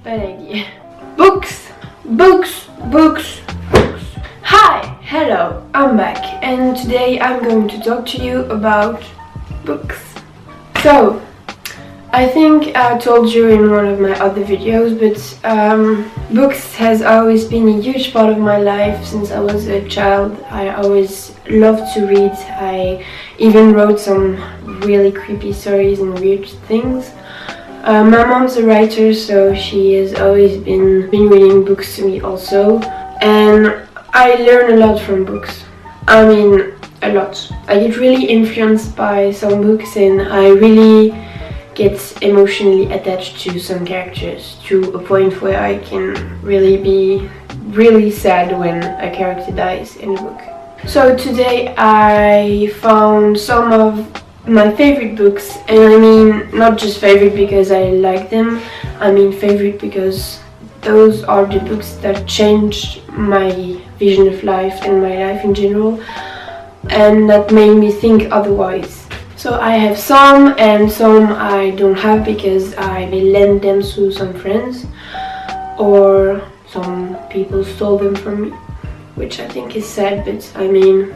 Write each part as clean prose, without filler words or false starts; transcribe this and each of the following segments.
an idea. Books! Books! Books! Books! Hi! Hello! I'm back and today I'm going to talk to you about books. So, I think I told you in one of my other videos, but books has always been a huge part of my life since I was a child. I always loved to read. I even wrote some really creepy stories and weird things. My mom's a writer, so she has always been reading books to me also. And I learn a lot from books. I mean, a lot. I get really influenced by some books and I really get emotionally attached to some characters to a point where I can really be really sad when a character dies in a book. So today I found some of my favorite books, and I mean not just favorite because I like them, I mean favorite because those are the books that changed my vision of life and my life in general, and that made me think otherwise. So I have some and some I don't have because I lent them to some friends or some people stole them from me, which I think is sad, but I mean,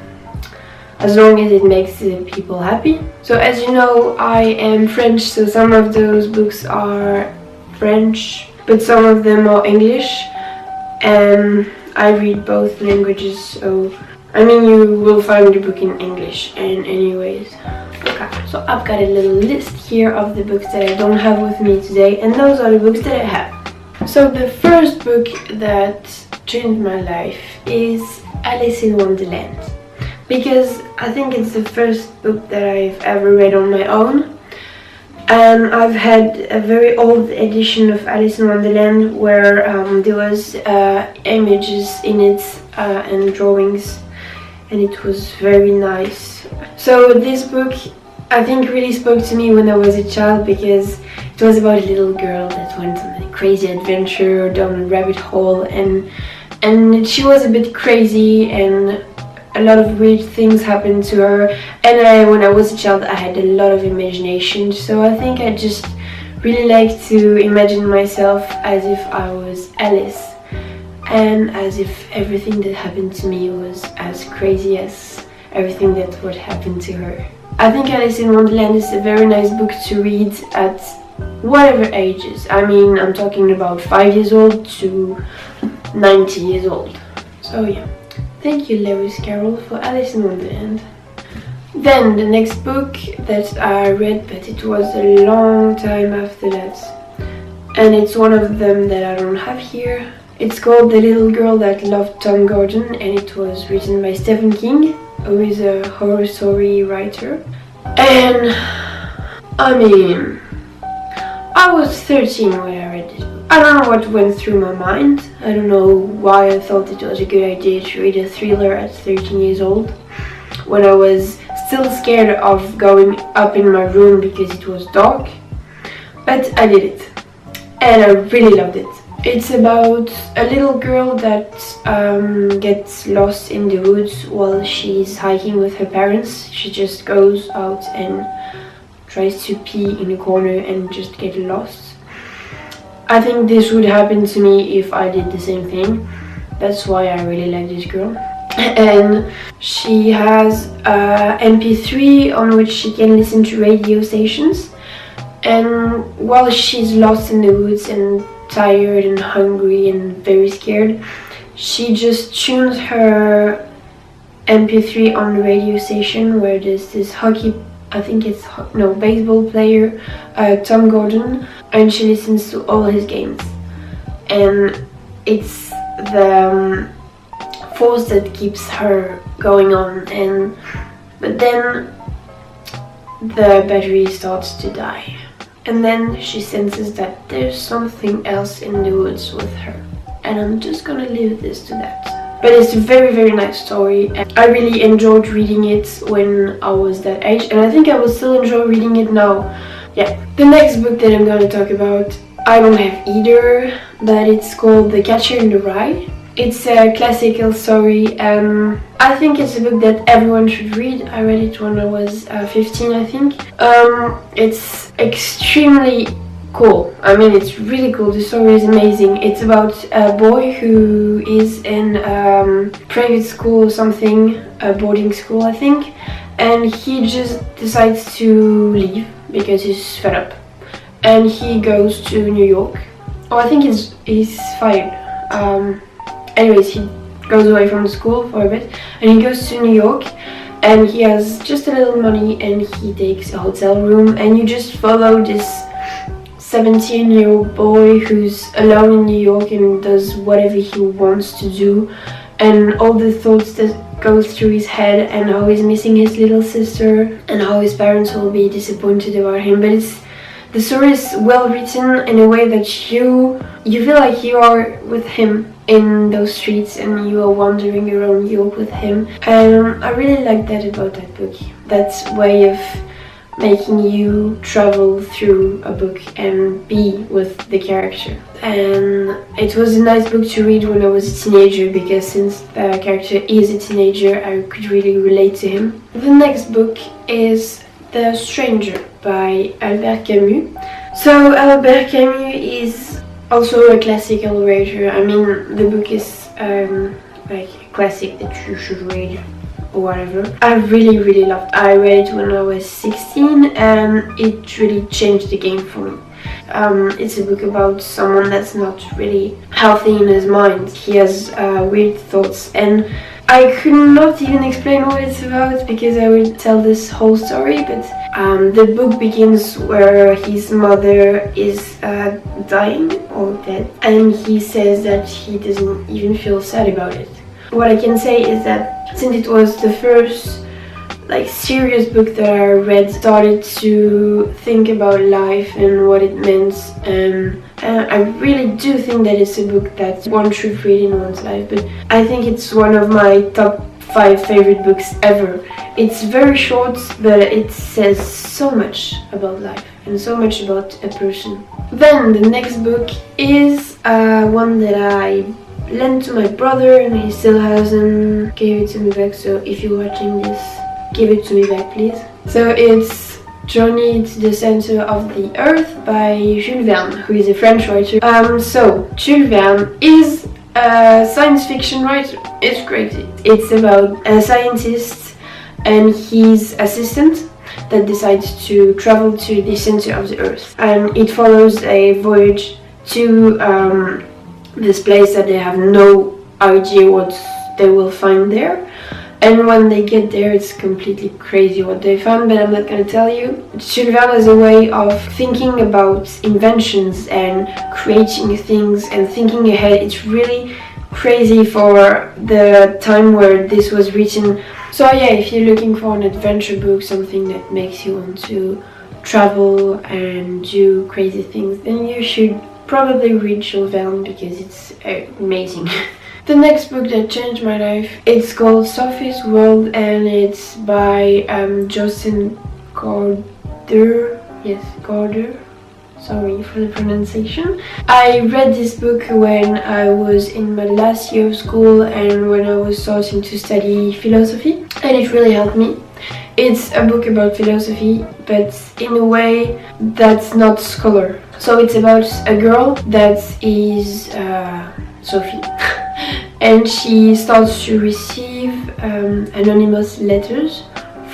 as long as it makes the people happy. So as you know, I am French, so some of those books are French, but some of them are English, and I read both languages, so I mean you will find the book in English and anyways. Okay, so I've got a little list here of the books that I don't have with me today, and those are the books that I have. So the first book that changed my life is Alice in Wonderland, because I think it's the first book that I've ever read on my own. And I've had a very old edition of Alice in Wonderland where there was images in it and drawings, and it was very nice. So this book I think really spoke to me when I was a child because it was about a little girl that went on a crazy adventure down a rabbit hole, and she was a bit crazy and a lot of weird things happened to her, and when I was a child I had a lot of imagination, so I think I just really like to imagine myself as if I was Alice and as if everything that happened to me was as crazy as everything that would happen to her. I think Alice in Wonderland is a very nice book to read at whatever ages. I mean, I'm talking about 5 years old to 90 years old. So yeah. Thank you, Lewis Carroll, for Alice in Wonderland. Then the next book that I read, but it was a long time after that, and it's one of them that I don't have here. It's called The Little Girl That Loved Tom Gordon, and it was written by Stephen King, who is a horror story writer. And I mean, I was 13 when I read this. I don't know what went through my mind. I don't know why I thought it was a good idea to read a thriller at 13 years old when I was still scared of going up in my room because it was dark. But I did it and I really loved it. It's about a little girl that gets lost in the woods while she's hiking with her parents. She just goes out and tries to pee in a corner and just get lost. I think this would happen to me if I did the same thing. That's why I really like this girl. And she has MP3 on which she can listen to radio stations. And while she's lost in the woods and tired and hungry and very scared, she just tunes her MP3 on the radio station where there's this baseball player, Tom Gordon, and she listens to all his games. And it's the force that keeps her going on. But then the battery starts to die, and then she senses that there's something else in the woods with her. And I'm just gonna leave this to that. But it's a very, very nice story, and I really enjoyed reading it when I was that age, and I think I will still enjoy reading it now. Yeah. The next book that I'm gonna talk about, I don't have either, but it's called The Catcher in the Rye. It's a classical story, and I think it's a book that everyone should read. I read it when I was 15, I think. It's extremely cool. I mean, it's really cool. The story is amazing. It's about a boy who is in private school or something, a boarding school, I think, and he just decides to leave because he's fed up, and he goes to New York. Oh, I think he's fired. Anyways, he goes away from the school for a bit, and he goes to New York. And he has just a little money, and he takes a hotel room, and you just follow this 17-year-old boy who's alone in New York and does whatever he wants to do, and all the thoughts that go through his head, and how he's missing his little sister, and how his parents will be disappointed about him. But the story is well written in a way that you feel like you are with him in those streets, and you are wandering around New York with him. And I really like that about that book. That way of making you travel through a book and be with the character. And it was a nice book to read when I was a teenager, because since the character is a teenager, I could really relate to him. The next book is The Stranger by Albert Camus. So Albert Camus is also a classical writer. I mean, the book is like a classic that you should read or whatever. I really loved it. I read it when I was 16, and it really changed the game for me. It's a book about someone that's not really healthy in his mind. He has weird thoughts, and I could not even explain what it's about because I will tell this whole story, but the book begins where his mother is dying or dead, and he says that he doesn't even feel sad about it. What I can say is that since it was the first serious book that I read, started to think about life and what it meant, and I really do think that it's a book that one should read in one's life. But I think it's one of my top 5 favorite books ever. It's very short, but it says so much about life and so much about a person. Then the next book is one that I lent to my brother, and he still hasn't gave it to me back, so if you're watching this, give it to me back, please. So it's Journey to the Center of the Earth by Jules Verne, who is a French writer. So Jules Verne is a science fiction writer. It's crazy. It's about a scientist and his assistant that decides to travel to the center of the Earth, and it follows a voyage to this place that they have no idea what they will find there. And when they get there, it's completely crazy what they found, but I'm not gonna tell you. Jules Verne has a way of thinking about inventions and creating things and thinking ahead. It's really crazy for the time where this was written. So yeah, if you're looking for an adventure book, something that makes you want to travel and do crazy things, then you should probably read Jules Verne because it's amazing. The next book that changed my life, it's called Sophie's World, and it's by Jocelyn Corder. Yes, Corder. Sorry for the pronunciation. I read this book when I was in my last year of school and when I was starting to study philosophy, and it really helped me. It's a book about philosophy, but in a way that's not scholar. So it's about a girl that is Sophie. And she starts to receive anonymous letters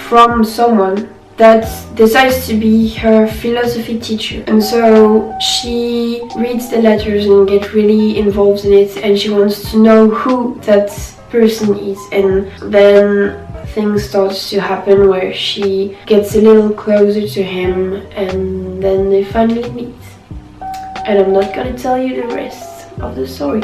from someone that decides to be her philosophy teacher. And so she reads the letters and gets really involved in it, and she wants to know who that person is. And then things starts to happen where she gets a little closer to him, and then they finally meet. And I'm not gonna tell you the rest of the story,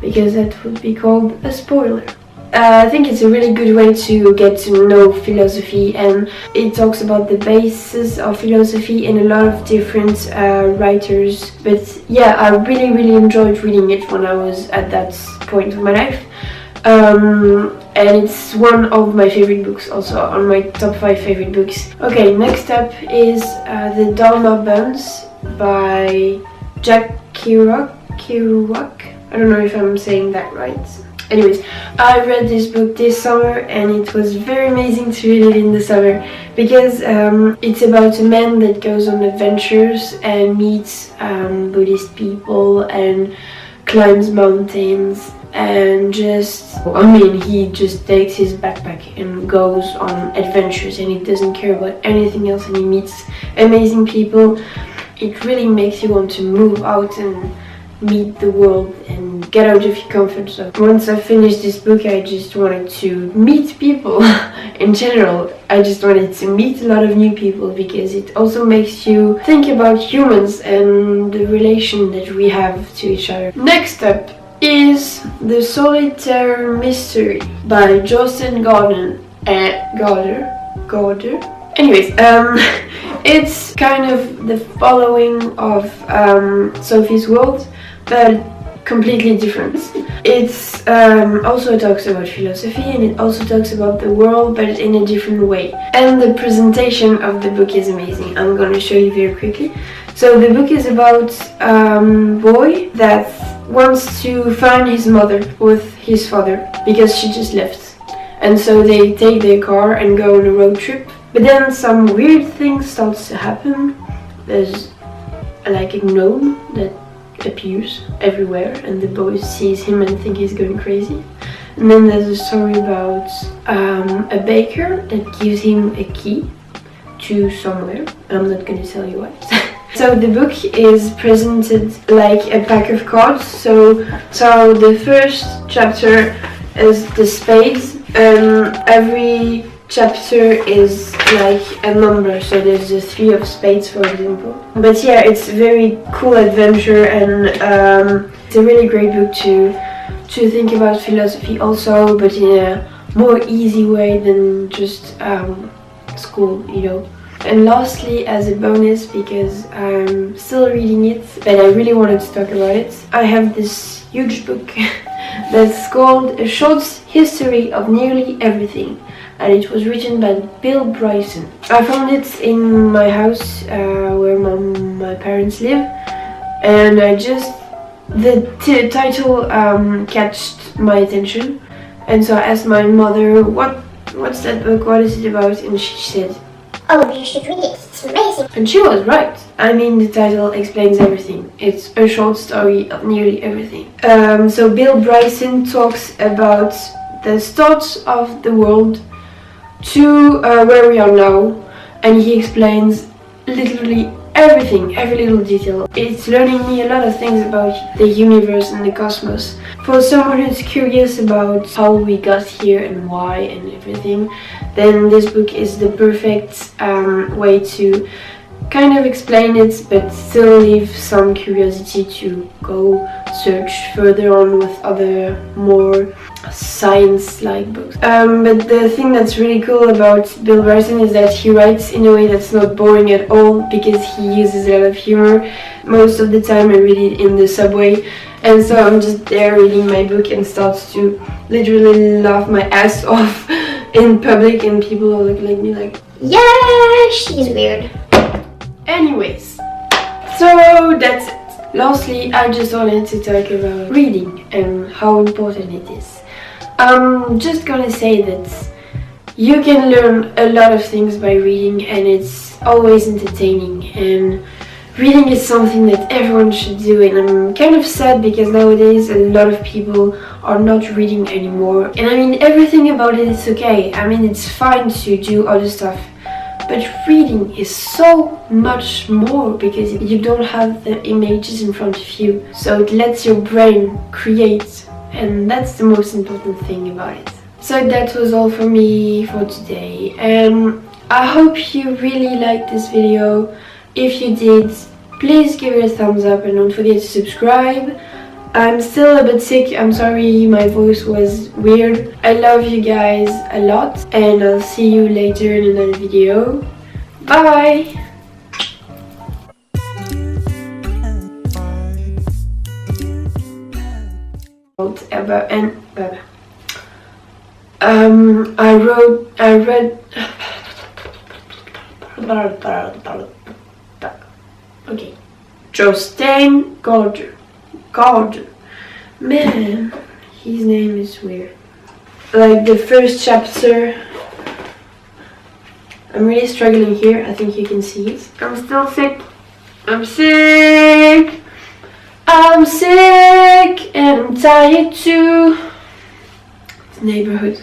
because that would be called a spoiler. I think it's a really good way to get to know philosophy, and it talks about the basis of philosophy in a lot of different writers. But yeah, I really enjoyed reading it when I was at that point of my life. And it's one of my favorite books, also on my top 5 favorite books. Okay, next up is The Dharma Buns by Jack Kerouac. I don't know if I'm saying that right. Anyways, I read this book this summer and it was very amazing to read it in the summer because it's about a man that goes on adventures and meets Buddhist people and climbs mountains and he just takes his backpack and goes on adventures and he doesn't care about anything else and he meets amazing people. It really makes you want to move out and meet the world and get out of your comfort zone. Once I finished this book, I just wanted to meet people in general. I just wanted to meet a lot of new people because it also makes you think about humans and the relation that we have to each other. Next up is The Solitaire Mystery by Jostein Gaarder. Anyways, it's kind of the following of Sophie's World, but completely different. It's also talks about philosophy and it also talks about the world, but in a different way. And the presentation of the book is amazing. I'm gonna show you very quickly. So the book is about a boy that wants to find his mother with his father because she just left. And so they take their car and go on a road trip. But then some weird thing starts to happen. There's like a gnome that appears everywhere and the boy sees him and think he's going crazy. And then there's a story about a baker that gives him a key to somewhere. I'm not going to tell you what. So the book is presented like a pack of cards. So the first chapter is the spades and every chapter is like a number, so there's the 3 of spades for example. But yeah, it's a very cool adventure and it's a really great book to think about philosophy also, but in a more easy way than just school, you know. And lastly, as a bonus, because I'm still reading it but I really wanted to talk about it, I have this huge book that's called A Short History of Nearly Everything, and it was written by Bill Bryson. I found it in my house where my parents live, and the title catched my attention, and so I asked my mother, what's that book, what is it about? And she said, "Oh, you should read it, it's amazing." And she was right. I mean, the title explains everything. It's a short story of nearly everything. So Bill Bryson talks about the start of the world to where we are now, and he explains literally everything, every little detail. It's learning me a lot of things about the universe and the cosmos. For someone who's curious about how we got here and why and everything, then this book is the perfect way to kind of explain it but still leave some curiosity to go search further on with other more science-like books. But the thing that's really cool about Bill Bryson is that he writes in a way that's not boring at all because he uses a lot of humor. Most of the time I read it in the subway, and so I'm just there reading my book and starts to literally laugh my ass off in public and people are looking at me like, "Yeah, she's weird." Anyways, so that's it. Lastly, I just wanted to talk about reading and how important it is. I'm just gonna say that you can learn a lot of things by reading and it's always entertaining, and reading is something that everyone should do, and I'm kind of sad because nowadays a lot of people are not reading anymore. And I mean, everything about it is okay. I mean, it's fine to do other stuff. But reading is so much more because you don't have the images in front of you. So it lets your brain create, and that's the most important thing about it. So that was all for me for today. I hope you really liked this video. If you did, please give it a thumbs up and don't forget to subscribe. I'm still a bit sick, I'm sorry my voice was weird. I love you guys a lot and I'll see you later in another video. Bye! I read okay. Jostein Gaarder. Man, His name is weird. Like the first chapter. I'm really struggling here. I think you can see it. I'm still sick. I'm sick. I'm sick and I'm tired too. It's neighborhood.